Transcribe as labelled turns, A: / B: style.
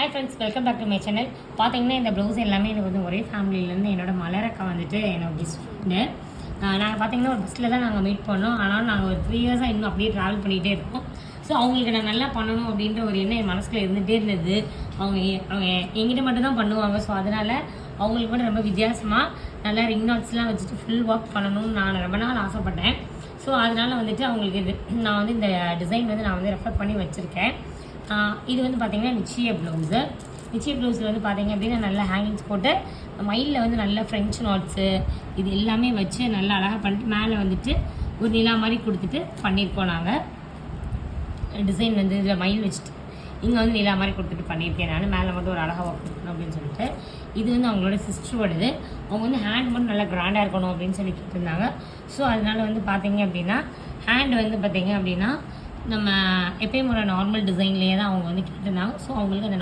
A: Hi friends, welcome back to my channel. பார்த்தீங்கன்னா இந்த blouse எல்லாமே எனக்கு வந்து ஒரே ஃபேமிலியிலேருந்து என்னோட மலரக்கா வந்துட்டு என்னோட பெஸ்ட் ஃப்ரெண்டு. நாங்கள் பார்த்தீங்கன்னா ஒரு பஸ்ஸில் தான் நாங்கள் மீட் பண்ணோம். ஆனால் நாங்கள் ஒரு 3 இயர்ஸாக இன்னும் அப்படியே ட்ராவல் பண்ணிகிட்டே இருக்கோம். ஸோ அவங்களுக்கு நான் நல்லா பண்ணணும் அப்படின்ற ஒரு எண்ணம் என் மனசில் இருந்துகிட்டே இருந்தது. அவங்க எங்கிட்ட மட்டும் தான் பண்ணுவாங்க. ஸோ அதனால் அவங்களுக்கு கூட ரொம்ப வித்தியாசமாக நல்லா ரிங் நாட்ஸ்லாம் வச்சுட்டு ஃபுல் ஒர்க் பண்ணணும்னு நான் ரொம்ப நாள் ஆசைப்பட்டேன். ஸோ அதனால் வந்துட்டு அவங்களுக்கு நான் வந்து இந்த டிசைன் வந்து நான் வந்து ரெஃபர் பண்ணி வச்சுருக்கேன். இது வந்து பார்த்திங்கன்னா நிச்சய ப்ளவுஸு. நிச்சய ப்ளவுஸில் வந்து பார்த்திங்க அப்படின்னா நல்லா ஹேங்கிங்ஸ் போட்டு மயிலில் வந்து நல்ல ஃப்ரெஞ்ச் நாட்ஸு இது எல்லாமே வச்சு நல்லா அழகாக பண்ணிட்டு மேலே வந்துட்டு ஒரு நிலா மாதிரி கொடுத்துட்டு பண்ணியிருக்கோம். நாங்கள் டிசைன் வந்து இதில் மயில் வச்சுட்டு இங்கே வந்து நிலா மாதிரி கொடுத்துட்டு பண்ணியிருக்கேன். நான் மேலே மட்டும் ஒரு அழகாக ஒர்க் கொடுக்கணும் அப்படின்னு சொல்லிட்டு. இது வந்து அவங்களோட சிஸ்டரோடது. அவங்க வந்து ஹேண்ட் மட்டும் நல்லா கிராண்டாக இருக்கணும் அப்படின்னு சொல்லி கேட்டிருந்தாங்க. ஸோ அதனால் வந்து பார்த்திங்க அப்படின்னா ஹேண்ட் வந்து பார்த்திங்க அப்படின்னா நம்ம எப்பயும் ஒரு நார்மல் டிசைன்லேயே தான் அவங்க வந்து கேட்டிருந்தாங்க. ஸோ அவங்களுக்கு அந்த